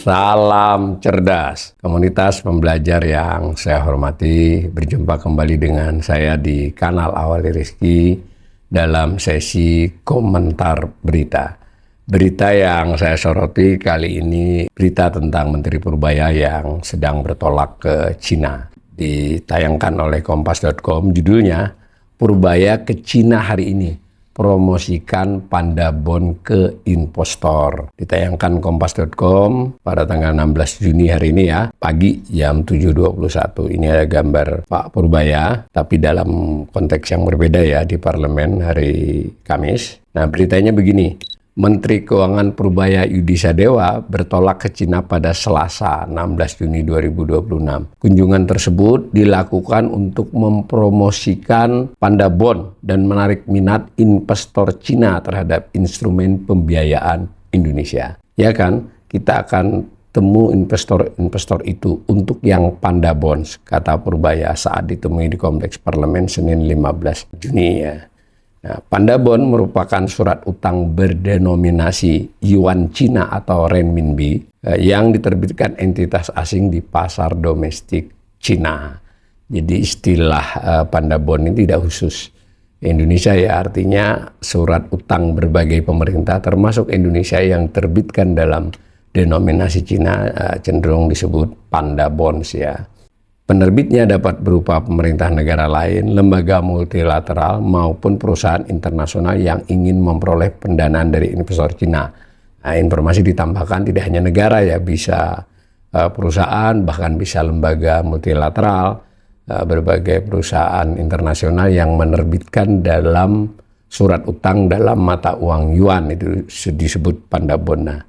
Salam cerdas, komunitas pembelajar yang saya hormati. Berjumpa kembali dengan saya di kanal Awali Rizky dalam sesi komentar berita. Berita yang saya soroti kali ini berita tentang Menteri Purbaya yang sedang bertolak ke Cina. Ditayangkan oleh Kompas.com, judulnya Purbaya ke Cina hari ini, promosikan Panda Bond ke investor. Ditayangkan Kompas.com pada tanggal 16 Juni hari ini ya, pagi jam 7.21. Ini ada gambar Pak Purbaya, tapi dalam konteks yang berbeda ya, di parlemen hari Kamis. Nah, beritanya begini. Menteri Keuangan Purbaya Yudi Sadewa bertolak ke Cina pada Selasa 16 Juni 2026. Kunjungan tersebut dilakukan untuk mempromosikan Panda Bond dan menarik minat investor Cina terhadap instrumen pembiayaan Indonesia. Ya kan, kita akan temu investor-investor itu untuk yang Panda Bonds, kata Purbaya saat ditemui di Kompleks Parlemen Senin 15 Juni ya. Nah, Panda Bond merupakan surat utang berdenominasi Yuan Cina atau Renminbi yang diterbitkan entitas asing di pasar domestik Cina. Jadi istilah Panda Bond ini tidak khusus Indonesia ya, artinya surat utang berbagai pemerintah termasuk Indonesia yang terbitkan dalam denominasi Cina cenderung disebut Panda Bonds ya. Penerbitnya dapat berupa pemerintah negara lain, lembaga multilateral, maupun perusahaan internasional yang ingin memperoleh pendanaan dari investor Cina. Nah, informasi ditambahkan tidak hanya negara ya, bisa perusahaan, bahkan bisa lembaga multilateral, berbagai perusahaan internasional yang menerbitkan dalam surat utang dalam mata uang Yuan, itu disebut Panda Bond. Nah,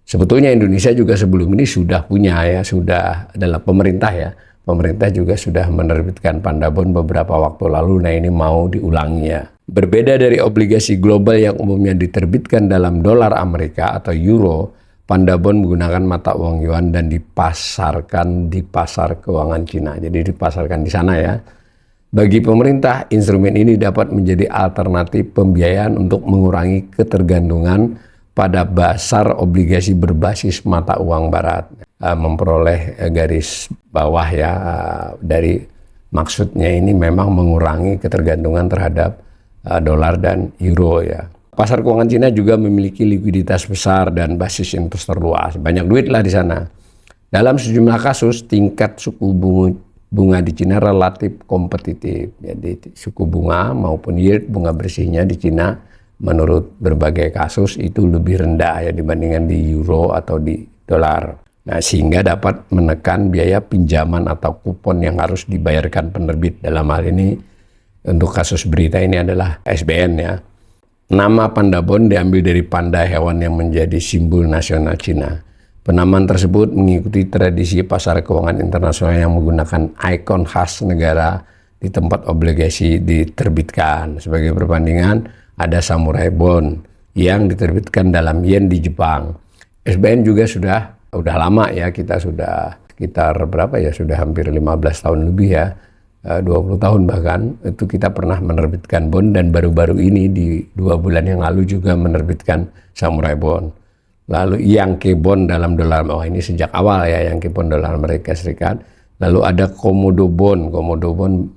sebetulnya Indonesia juga sebelum ini sudah punya ya, sudah adalah pemerintah ya. Pemerintah juga sudah menerbitkan Panda Bond beberapa waktu lalu, nah ini mau diulangi ya. Berbeda dari obligasi global yang umumnya diterbitkan dalam dolar Amerika atau euro, Panda Bond menggunakan mata uang Yuan dan dipasarkan di pasar keuangan Cina. Jadi dipasarkan di sana ya. Bagi pemerintah, instrumen ini dapat menjadi alternatif pembiayaan untuk mengurangi ketergantungan pada pasar obligasi berbasis mata uang barat. Memperoleh garis bawah ya, dari maksudnya ini memang mengurangi ketergantungan terhadap dolar dan euro ya. Pasar keuangan Cina juga memiliki likuiditas besar dan basis investor luas. Banyak duit lah di sana. Dalam sejumlah kasus, tingkat suku bunga di Cina relatif kompetitif. Jadi suku bunga maupun yield bunga bersihnya di Cina menurut berbagai kasus itu lebih rendah ya dibandingkan di euro atau di dolar. Nah, sehingga dapat menekan biaya pinjaman atau kupon yang harus dibayarkan penerbit. Dalam hal ini, untuk kasus berita ini adalah SBN ya. Nama Panda Bond diambil dari panda, hewan yang menjadi simbol nasional Cina. Penamaan tersebut mengikuti tradisi pasar keuangan internasional yang menggunakan ikon khas negara di tempat obligasi diterbitkan. Sebagai perbandingan, ada Samurai Bond yang diterbitkan dalam yen di Jepang. SBN juga udah lama ya, kita sudah sekitar berapa ya, sudah hampir 15 tahun lebih ya, 20 tahun bahkan, itu kita pernah menerbitkan bond, dan baru-baru ini di 2 bulan yang lalu juga menerbitkan Samurai Bond. Lalu Yankee Bond dalam dolar, ini sejak awal ya, Yankee Bond dolar Amerika Serikat. Lalu ada Komodo Bond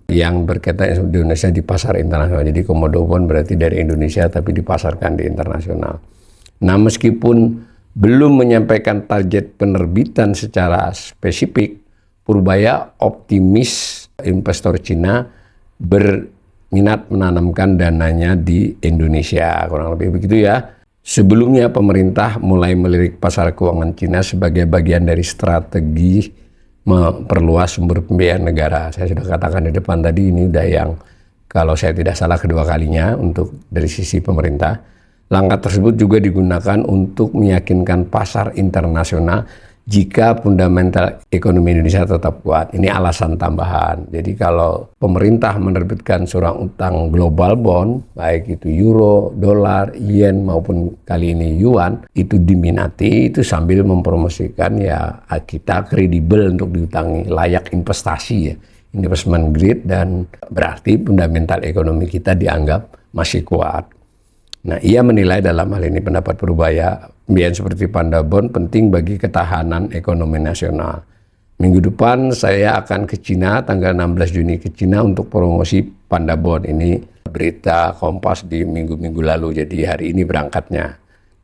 yang berkaitan di Indonesia di pasar internasional. Jadi Komodo Bond berarti dari Indonesia tapi dipasarkan di internasional. Nah, meskipun belum menyampaikan target penerbitan secara spesifik, Purbaya optimis investor Cina berminat menanamkan dananya di Indonesia. Kurang lebih begitu ya. Sebelumnya pemerintah mulai melirik pasar keuangan Cina sebagai bagian dari strategi memperluas sumber pembiayaan negara. Saya sudah katakan di depan tadi, ini udah yang kalau saya tidak salah kedua kalinya untuk dari sisi pemerintah. Langkah tersebut juga digunakan untuk meyakinkan pasar internasional jika fundamental ekonomi Indonesia tetap kuat. Ini alasan tambahan. Jadi kalau pemerintah menerbitkan surat utang global bond, baik itu euro, dolar, yen maupun kali ini yuan, itu diminati, itu sambil mempromosikan ya kita kredibel untuk diutangi, layak investasi ya, investment grade, dan berarti fundamental ekonomi kita dianggap masih kuat. Nah, ia menilai dalam hal ini pendapat Purbaya, pembiayaan seperti Pandabon penting bagi ketahanan ekonomi nasional. Minggu depan saya akan ke Cina, tanggal 16 Juni ke Cina untuk promosi Pandabon. Ini berita Kompas di minggu-minggu lalu, jadi hari ini berangkatnya.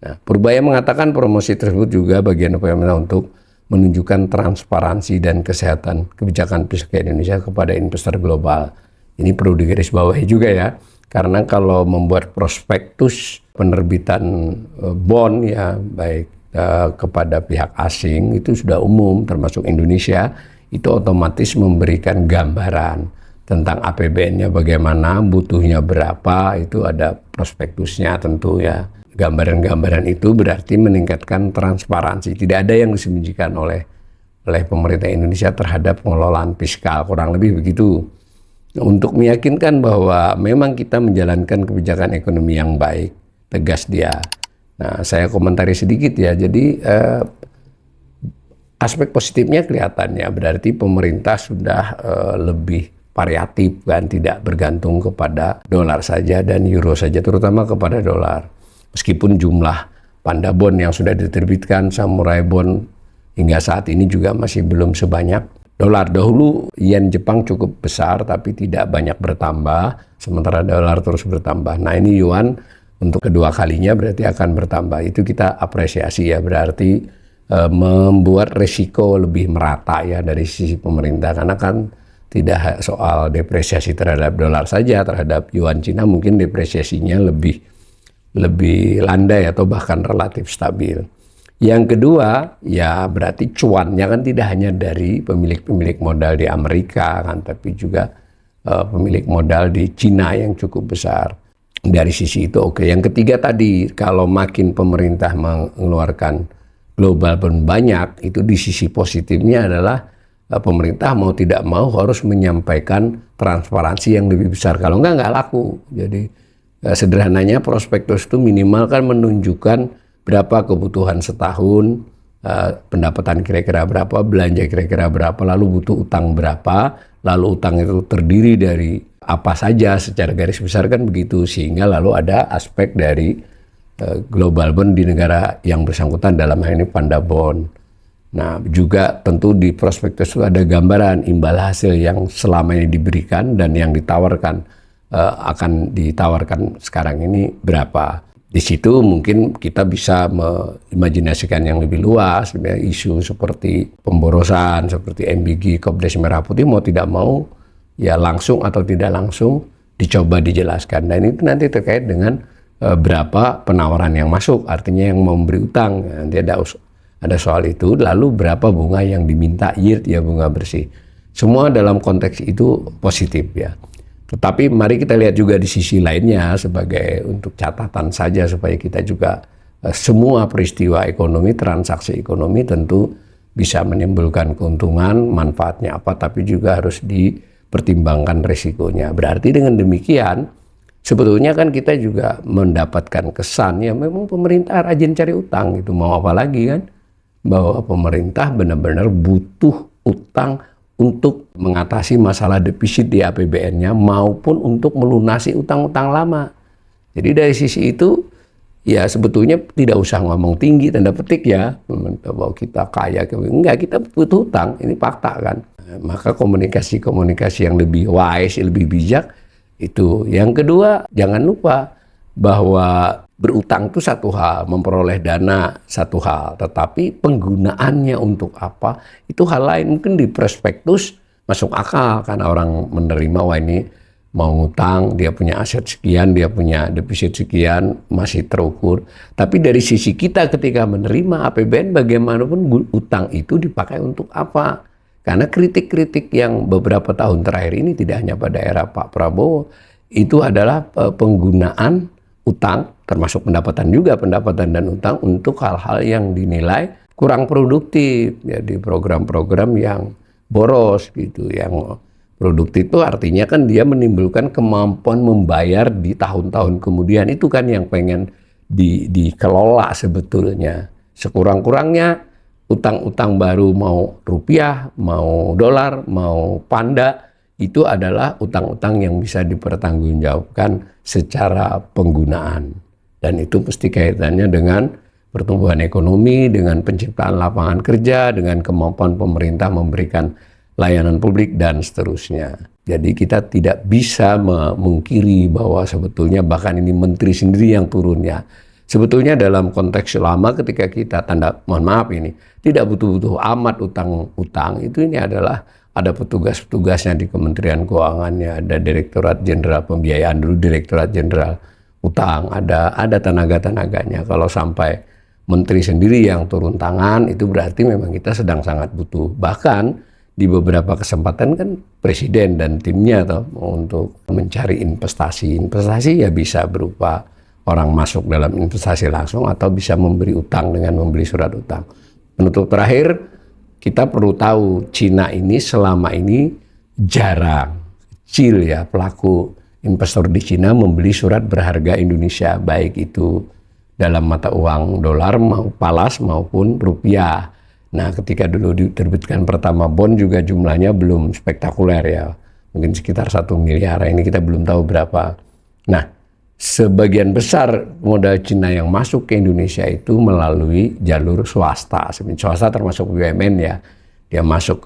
Nah, Purbaya mengatakan promosi tersebut juga bagian upaya pemerintah untuk menunjukkan transparansi dan kesehatan kebijakan fiskal Indonesia kepada investor global. Ini perlu digarisbawahi juga ya, karena kalau membuat prospektus penerbitan bond ya baik kepada pihak asing itu sudah umum, termasuk Indonesia, itu otomatis memberikan gambaran tentang APBN-nya bagaimana, butuhnya berapa, itu ada prospektusnya tentu ya. Gambaran-gambaran itu berarti meningkatkan transparansi. Tidak ada yang disembunyikan oleh pemerintah Indonesia terhadap pengelolaan fiskal, kurang lebih begitu. Untuk meyakinkan bahwa memang kita menjalankan kebijakan ekonomi yang baik, tegas dia. Nah, saya komentari sedikit ya. Jadi aspek positifnya kelihatannya berarti pemerintah sudah lebih variatif kan, tidak bergantung kepada dolar saja dan euro saja, terutama kepada dolar. Meskipun jumlah Pandabon yang sudah diterbitkan, Samurai Bond hingga saat ini juga masih belum sebanyak dolar. Dahulu yen Jepang cukup besar tapi tidak banyak bertambah, sementara dolar terus bertambah. Nah, ini yuan untuk kedua kalinya berarti akan bertambah. Itu kita apresiasi ya, berarti membuat resiko lebih merata ya dari sisi pemerintah, karena kan tidak soal depresiasi terhadap dolar saja, terhadap yuan Cina mungkin depresiasinya lebih landai atau bahkan relatif stabil. Yang kedua, ya berarti cuannya kan tidak hanya dari pemilik modal di Amerika kan, tapi juga pemilik modal di Cina yang cukup besar. Dari sisi itu oke. Yang ketiga tadi, kalau makin pemerintah mengeluarkan global bond banyak, itu di sisi positifnya adalah pemerintah mau tidak mau harus menyampaikan transparansi yang lebih besar. Kalau nggak laku. Jadi sederhananya prospektus itu minimal kan menunjukkan berapa kebutuhan setahun, pendapatan kira-kira berapa, belanja kira-kira berapa, lalu butuh utang berapa, lalu utang itu terdiri dari apa saja secara garis besar kan begitu, sehingga lalu ada aspek dari global bond di negara yang bersangkutan, dalam hal ini Pandabon. Nah, juga tentu di prospektus itu ada gambaran imbal hasil yang selama ini diberikan dan yang ditawarkan akan ditawarkan sekarang ini berapa. Di situ mungkin kita bisa mengimajinasikan yang lebih luas, isu seperti pemborosan, seperti MBG, Kopdes Merah Putih, mau tidak mau ya langsung atau tidak langsung dicoba dijelaskan. Dan itu nanti terkait dengan berapa penawaran yang masuk, artinya yang memberi utang, nanti ada soal itu. Lalu berapa bunga yang diminta, yield ya, bunga bersih. Semua dalam konteks itu positif ya. Tetapi mari kita lihat juga di sisi lainnya sebagai untuk catatan saja supaya kita juga semua peristiwa ekonomi, transaksi ekonomi tentu bisa menimbulkan keuntungan, manfaatnya apa, tapi juga harus dipertimbangkan resikonya. Berarti dengan demikian sebetulnya kan kita juga mendapatkan kesan ya memang pemerintah rajin cari utang, itu mau apa lagi kan, bahwa pemerintah benar-benar butuh utang untuk mengatasi masalah defisit di APBN-nya maupun untuk melunasi utang-utang lama. Jadi dari sisi itu ya sebetulnya tidak usah ngomong tinggi tanda petik ya bahwa kita kaya, enggak, kita butuh utang, ini fakta kan. Maka komunikasi yang lebih wise, lebih bijak itu. Yang kedua, jangan lupa bahwa berutang itu satu hal, memperoleh dana satu hal, tetapi penggunaannya untuk apa itu hal lain. Mungkin di prospektus masuk akal karena orang menerima, wah ini mau ngutang, dia punya aset sekian, dia punya defisit sekian, masih terukur. Tapi dari sisi kita ketika menerima APBN, bagaimanapun utang itu dipakai untuk apa? Karena kritik-kritik yang beberapa tahun terakhir ini tidak hanya pada era Pak Prabowo, itu adalah penggunaan utang, termasuk pendapatan dan utang untuk hal-hal yang dinilai kurang produktif, jadi program-program yang boros gitu. Yang produktif itu artinya kan dia menimbulkan kemampuan membayar di tahun-tahun kemudian, itu kan yang pengen dikelola sebetulnya. Sekurang-kurangnya utang-utang baru, mau rupiah, mau dolar, mau panda, itu adalah utang-utang yang bisa dipertanggungjawabkan secara penggunaan. Dan itu mesti kaitannya dengan pertumbuhan ekonomi, dengan penciptaan lapangan kerja, dengan kemampuan pemerintah memberikan layanan publik, dan seterusnya. Jadi kita tidak bisa memungkiri bahwa sebetulnya bahkan ini menteri sendiri yang turunnya. Sebetulnya dalam konteks lama ketika kita mohon maaf ini, tidak butuh-butuh amat utang-utang, itu ini adalah ada petugas-petugasnya di Kementerian Keuangannya, ada Direktorat Jenderal Pembiayaan dulu, Direktorat Jenderal Utang, ada tenaga-tenaganya. Kalau sampai menteri sendiri yang turun tangan, itu berarti memang kita sedang sangat butuh. Bahkan di beberapa kesempatan kan presiden dan timnya untuk mencari investasi. Investasi ya bisa berupa orang masuk dalam investasi langsung atau bisa memberi utang dengan membeli surat utang. Penutup terakhir, kita perlu tahu Cina ini selama ini jarang, kecil ya pelaku investor di Cina membeli surat berharga Indonesia, baik itu dalam mata uang dolar, palas maupun rupiah. Nah, ketika dulu diterbitkan pertama bond juga jumlahnya belum spektakuler ya. Mungkin sekitar 1 miliar, ini kita belum tahu berapa. Nah, sebagian besar modal Cina yang masuk ke Indonesia itu melalui jalur swasta. Swasta termasuk BUMN ya. Dia masuk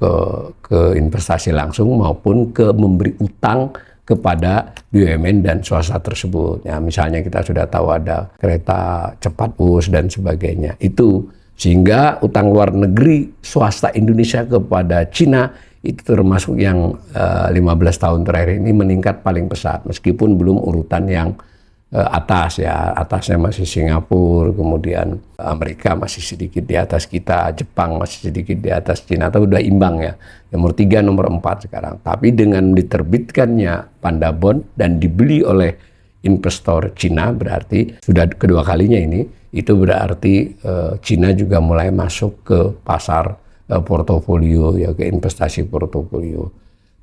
ke investasi langsung maupun ke memberi utang kepada BUMN dan swasta tersebut. Ya, misalnya kita sudah tahu ada kereta cepat bus dan sebagainya. Itu sehingga utang luar negeri swasta Indonesia kepada Cina itu termasuk yang 15 tahun terakhir ini meningkat paling pesat, meskipun belum urutan yang atas ya. Atasnya masih Singapura, kemudian Amerika masih sedikit di atas kita, Jepang masih sedikit di atas Cina, atau udah imbang ya. Nomor 3, nomor 4 sekarang. Tapi dengan diterbitkannya Panda Bond dan dibeli oleh investor Cina, berarti sudah kedua kalinya ini, itu berarti Cina juga mulai masuk ke pasar portofolio ya, ke investasi portofolio.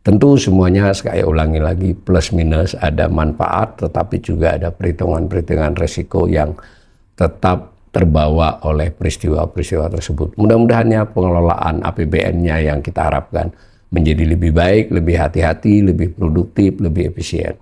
Tentu semuanya saya ulangi lagi plus minus, ada manfaat tetapi juga ada perhitungan-perhitungan resiko yang tetap terbawa oleh peristiwa-peristiwa tersebut. Mudah-mudahannya pengelolaan APBN-nya yang kita harapkan menjadi lebih baik, lebih hati-hati, lebih produktif, lebih efisien.